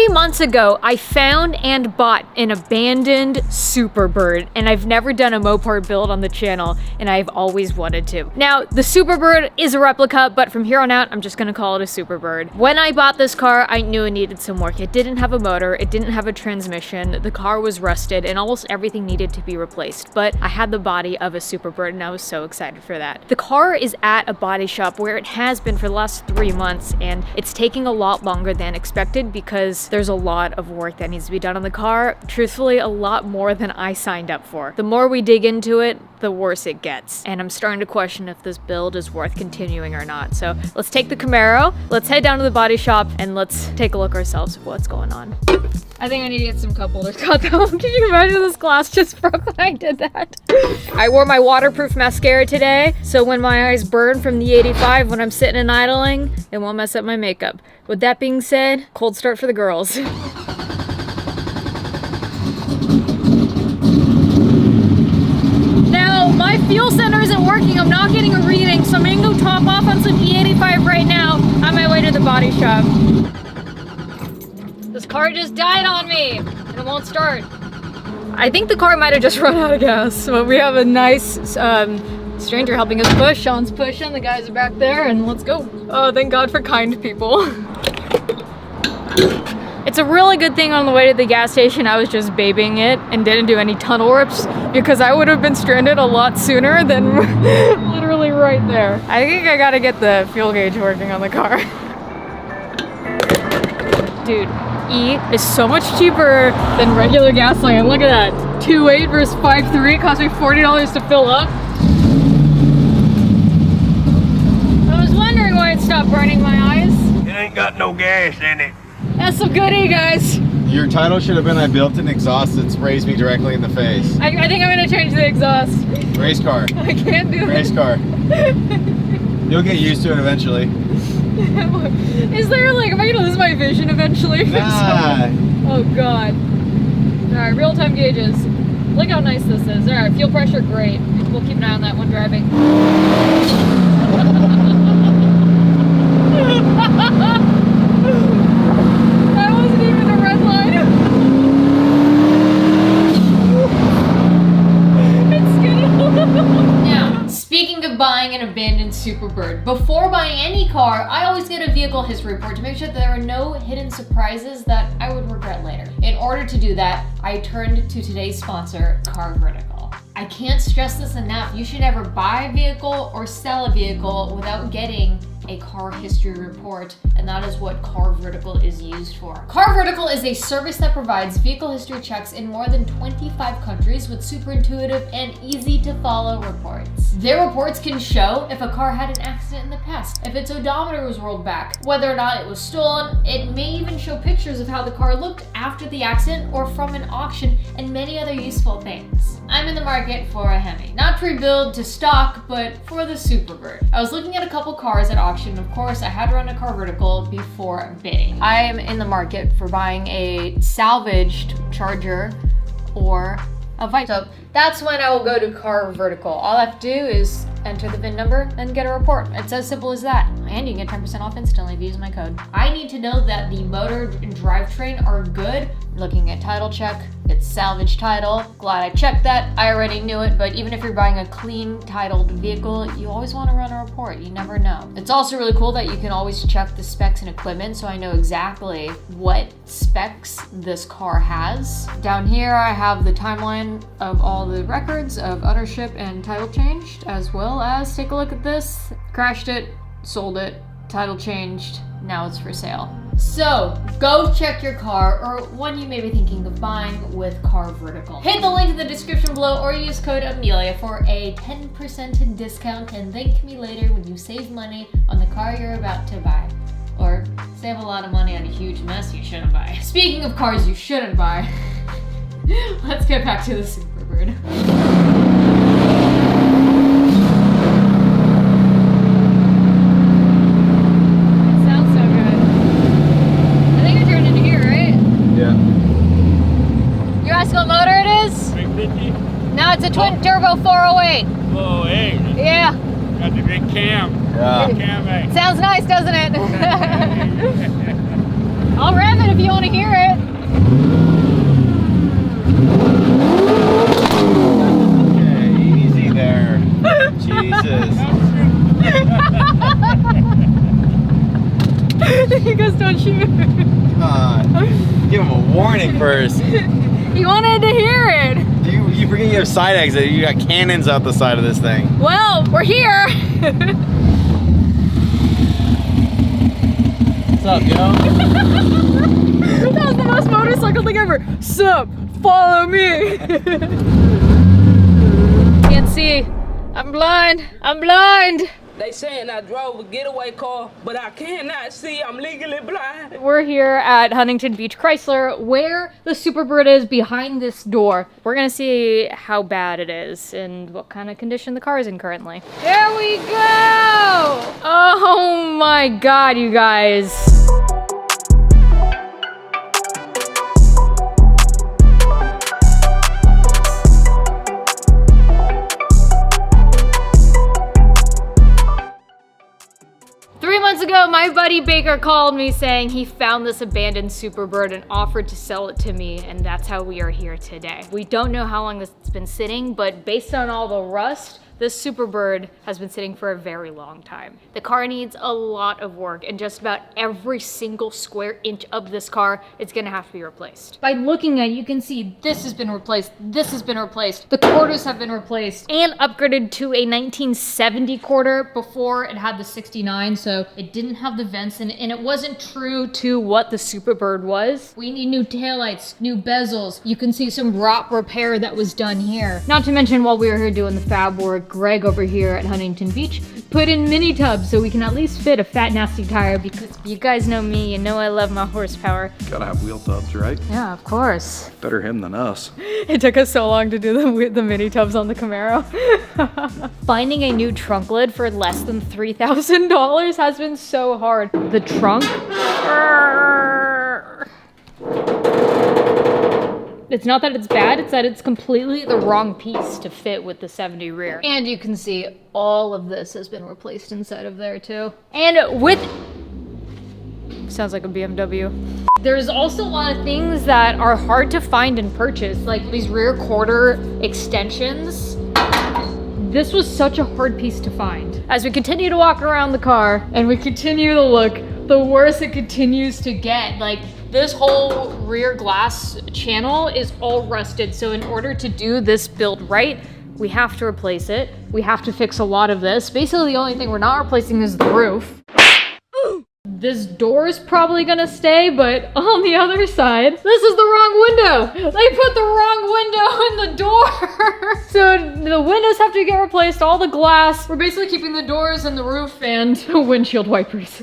3 months ago, I found and bought an abandoned Superbird, and I've never done a Mopar build on the channel, and I've always wanted to. Now, the Superbird is a replica, but from here on out, I'm just gonna call it a Superbird. When I bought this car, I knew it needed some work. It didn't have a motor, it didn't have a transmission, the car was rusted, and almost everything needed to be replaced, but I had the body of a Superbird, and I was so excited for that. The car is at a body shop where it has been for the last 3 months, and it's taking a lot longer than expected because there's a lot of work that needs to be done on the car. Truthfully, a lot more than I signed up for. The more we dig into it, the worse it gets. And I'm starting to question if this build is worth continuing or not. So let's take the Camaro, let's head down to the body shop, and let's take a look ourselves at what's going on. I think I need to get some cup holders cut though. Can you imagine this glass just broke when I did that? I wore my waterproof mascara today, so when my eyes burn from the 85 when I'm sitting and idling, it won't mess up my makeup. With that being said, cold start for the girls. Now, my fuel center isn't working. I'm not getting a reading, so I'm gonna go top off on some E85 right now on my way to the body shop. This car just died on me, and it won't start. I think the car might have just run out of gas, but we have a nice stranger helping us push. Sean's pushing, the guys are back there, and let's go. Oh, thank God for kind people. It's a really good thing on the way to the gas station I was just babying it and didn't do any tunnel rips, because I would have been stranded a lot sooner than literally right there. I think I gotta get the fuel gauge working on the car. Dude, E is so much cheaper than regular gasoline. Look at that. 2.8 versus 5.3. It cost me $40 to fill up. I was wondering why it stopped burning my eyes. It ain't got no gas in it. That's some good E, guys. Your title should have been I built an exhaust that sprays me directly in the face. I think I'm gonna change the exhaust. Race car. I can't do Race car. You'll get used to it eventually. Is there like, am I gonna lose my vision eventually? Nah. Oh God. Alright, real-time gauges. Look how nice this is. Alright, fuel pressure, great. We'll keep an eye on that when driving. That wasn't even a red line. It's skidding. Now, speaking of buying an abandoned Superbird, before buying any car, I always get a vehicle history report to make sure that there are no hidden surprises that I would regret later. In order to do that, I turned to today's sponsor, Car Vertical. I can't stress this enough. You should never buy a vehicle or sell a vehicle without getting a car history report, and that is what Car Vertical is used for. Car Vertical is a service that provides vehicle history checks in more than 25 countries with super intuitive and easy to follow reports. Their reports can show if a car had an accident in the past, if its odometer was rolled back, whether or not it was stolen. It may even show pictures of how the car looked after the accident or from an auction, and many other useful things. I'm in the market for a Hemi. Not pre-built to stock, but for the Superbird. I was looking at a couple cars at auction. Of course, I had to run a Car Vertical before bidding. I am in the market for buying a salvaged Charger or a Viper. So that's when I will go to Car Vertical. All I have to do is enter the VIN number and get a report. It's as simple as that. And you can get 10% off instantly if you use my code. I need to know that the motor and drivetrain are good. Looking at title check, it's salvage title. Glad I checked that. I already knew it, but even if you're buying a clean titled vehicle, you always want to run a report. You never know. It's also really cool that you can always check the specs and equipment, so I know exactly what specs this car has. Down here, I have the timeline of all the records of ownership and title changed, as well as take a look at this. Crashed it, sold it, title changed, now it's for sale. So, go check your car or one you may be thinking of buying with Car Vertical. Hit the link in the description below or use code Amelia for a 10% discount and thank me later when you save money on the car you're about to buy. Or save a lot of money on a huge mess you shouldn't buy. Speaking of cars you shouldn't buy, let's get back to the Superbird. No, it's a twin turbo 408. Oh, hey. Yeah. Got the big cam. Yeah. Cam, hey. Sounds nice, doesn't it? I'll rev it if you want to hear it. warning first. He wanted to hear it. You forget you have side exit. You got cannons out the side of this thing. Well, we're here. What's up, yo? That was the most motorcycle thing ever. Sup, follow me. Can't see. I'm blind. I'm blind. They saying I drove a getaway car, but I cannot see. I'm legally blind. We're here at Huntington Beach Chrysler, where the Superbird is behind this door. We're gonna see how bad it is and what kind of condition the car is in currently. There we go! Oh my God, you guys. 3 months ago, my buddy Baker called me saying he found this abandoned Superbird and offered to sell it to me, and that's how we are here today. We don't know how long this has been sitting, but based on all the rust, this Superbird has been sitting for a very long time. The car needs a lot of work, and just about every single square inch of this car is gonna have to be replaced. By looking at it, you can see this has been replaced, this has been replaced, the quarters have been replaced, and upgraded to a 1970 quarter. Before it had the 69, so it didn't have the vents in it, and it wasn't true to what the Superbird was. We need new taillights, new bezels. You can see some rot repair that was done here. Not to mention, while we were here doing the fab work, Greg over here at Huntington Beach put in mini tubs so we can at least fit a fat nasty tire, because you guys know me, you know I love my horsepower. Gotta have wheel tubs, right? Yeah, of course. Better him than us. It took us so long to do the mini tubs on the Camaro. Finding a new trunk lid for less than $3,000 has been so hard. The trunk? It's not that it's bad, it's that it's completely the wrong piece to fit with the 70 rear. And you can see all of this has been replaced inside of there too. And with... Sounds like a BMW. There's also a lot of things that are hard to find and purchase, like these rear quarter extensions. This was such a hard piece to find. As we continue to walk around the car and we continue to look, the worse it continues to get. Like, this whole rear glass channel is all rusted, so in order to do this build right, we have to replace it. We have to fix a lot of this. Basically, the only thing we're not replacing is the roof. This door is probably gonna stay, but on the other side, this is the wrong window. They put the wrong window in the door. So the windows have to get replaced, all the glass. We're basically keeping the doors and the roof and windshield wipers.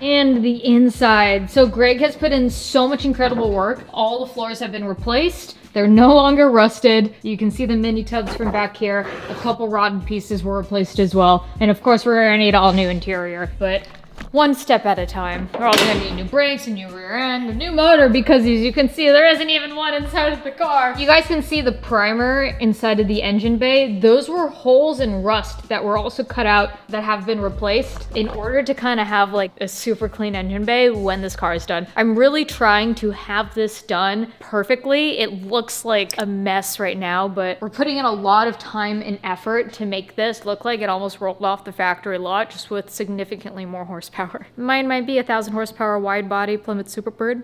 And the inside. So Greg has put in so much incredible work. All the floors have been replaced. They're no longer rusted. You can see the mini tubs from back here. A couple rotten pieces were replaced as well. And of course, we're gonna need all new interior, but one step at a time. We're also gonna need new brakes, a new rear end, a new motor, because as you can see, there isn't even one inside of the car. You guys can see the primer inside of the engine bay. Those were holes and rust that were also cut out that have been replaced in order to kind of have like a super clean engine bay when this car is done. I'm really trying to have this done perfectly. It looks like a mess right now, but we're putting in a lot of time and effort to make this look like it almost rolled off the factory lot, just with significantly more horsepower. Mine might be a 1,000 horsepower wide body Plymouth Superbird.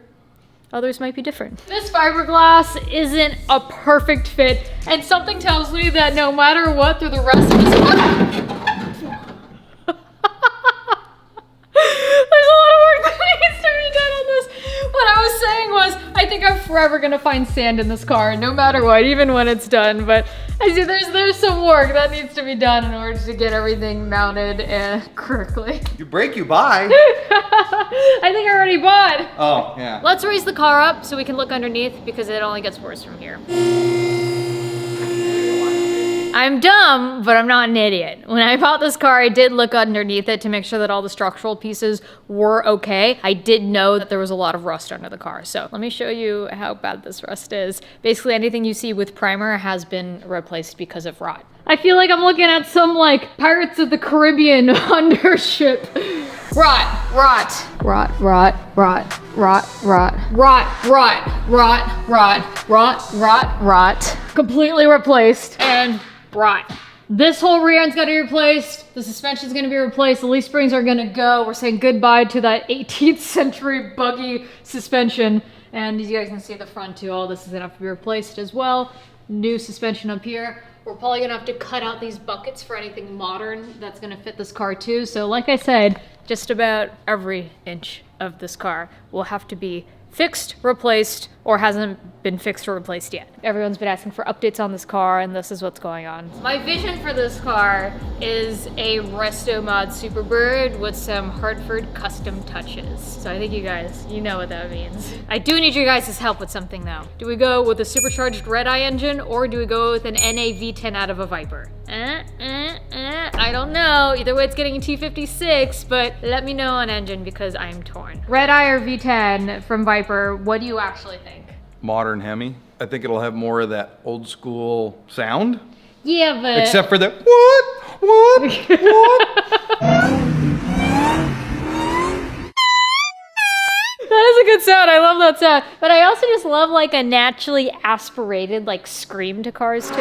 Others might be different. This fiberglass isn't a perfect fit, and something tells me that no matter what through the rest of this there's a lot of work that needs to be done on this. What I was saying was, I think I'm forever gonna find sand in this car, no matter what, even when it's done. But I see there's some work that needs to be done in order to get everything mounted correctly. You break, you buy. I think I already bought. Oh, yeah. Let's raise the car up so we can look underneath, because it only gets worse from here. I'm dumb, but I'm not an idiot. When I bought this car, I did look underneath it to make sure that all the structural pieces were okay. I did know that there was a lot of rust under the car. So let me show you how bad this rust is. Basically, anything you see with primer has been replaced because of rot. I feel like I'm looking at some like Pirates of the Caribbean undership. Rot, rot, rot, rot, rot, rot, rot, rot, rot, rot, rot, rot, rot, rot, completely replaced and rot. This whole rear end's gotta be replaced. The suspension's gonna be replaced. The leaf springs are gonna go. We're saying goodbye to that 18th century buggy suspension. And as you guys can see at the front too, all this is gonna have to be replaced as well. New suspension up here. We're probably gonna have to cut out these buckets for anything modern that's gonna fit this car too. So like I said, just about every inch of this car will have to be fixed, replaced, or hasn't been fixed or replaced yet. Everyone's been asking for updates on this car, and this is what's going on. My vision for this car is a Resto Mod Superbird with some Hartford custom touches. So I think you guys, you know what that means. I do need you guys' help with something though. Do we go with a supercharged red-eye engine, or do we go with an NA V10 out of a Viper? I don't know. Either way, it's getting a T56, but let me know on engine because I'm torn. Red-eye or V10 from Viper, what do you actually think? Modern Hemi. I think it'll have more of that old school sound. Yeah, but... Except for the what? That is a good sound. I love that sound. But I also just love like a naturally aspirated like scream to cars too.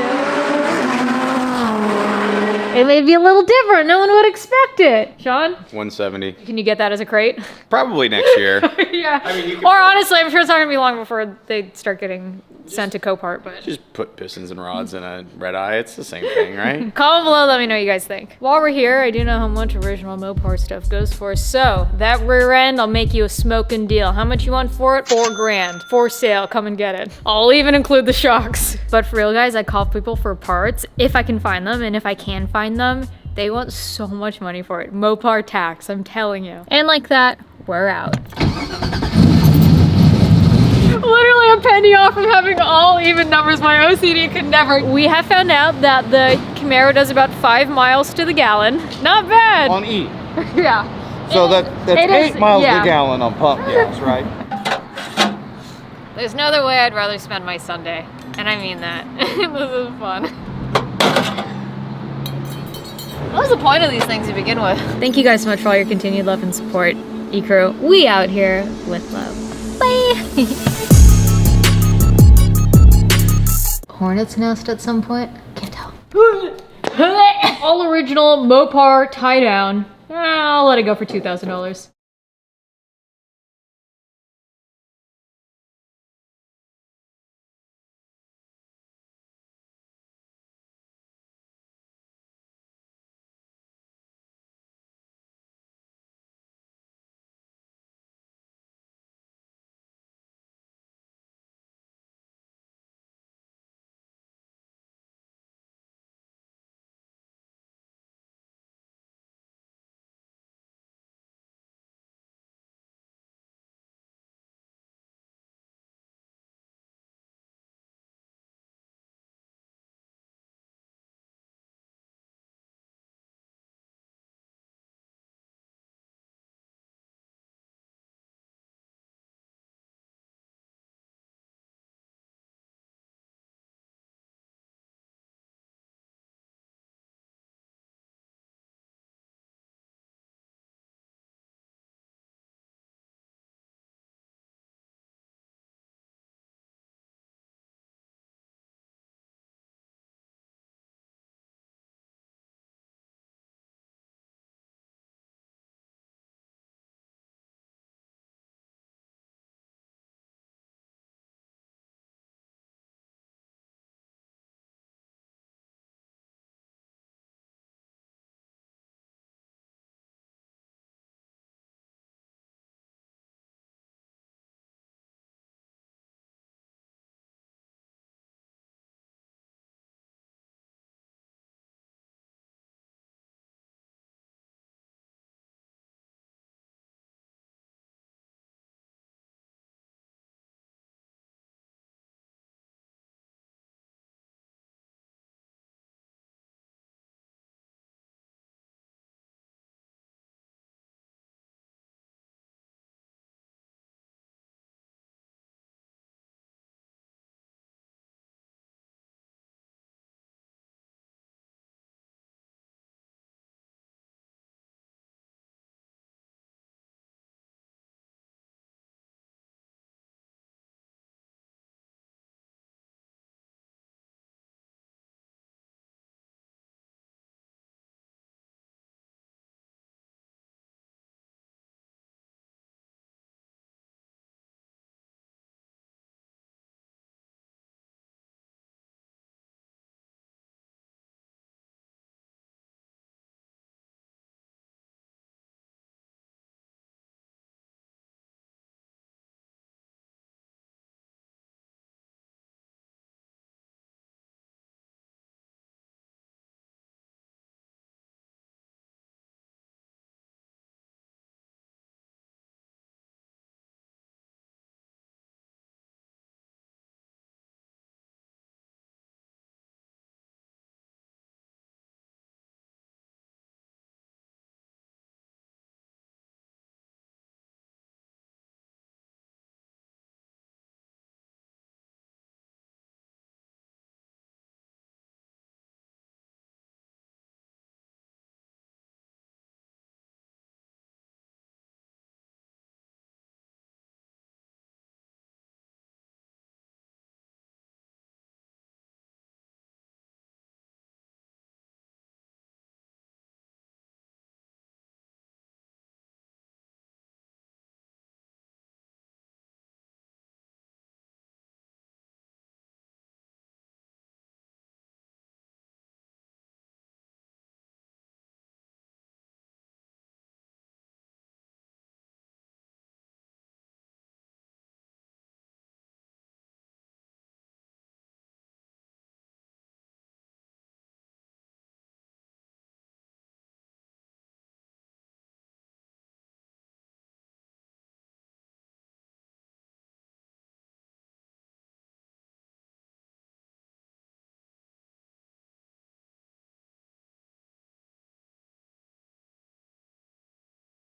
It may be a little different. No one would expect it. Sean? 170. Can you get that as a crate? Probably next year. Yeah. I mean, you could or honestly, I'm sure it's not gonna be long before they start getting sent to Copart, but. just put pistons and rods in a red eye. It's the same thing, right? Comment below, let me know what you guys think. While we're here, I do know how much original Mopar stuff goes for. So that rear end, I'll make you a smoking deal. How much you want for it? $4 grand. For sale, come and get it. I'll even include the shocks. But for real guys, I call people for parts if I can find them, and if I can find them, they want so much money for it. Mopar tax, I'm telling you. And like that, we're out. Literally a penny off from having all even numbers. My OCD could never. We have found out that the Camaro does about 5 miles to the gallon. Not bad. On E. Yeah. So that's 8 miles per gallon on pump gas, right? There's no other way I'd rather spend my Sunday. And I mean that. This is fun. What was the point of these things to begin with? Thank you guys so much for all your continued love and support. E-Crew, we out here with love. Bye! Hornet's nest at some point? Can't tell. All original Mopar tie down. I'll let it go for $2,000.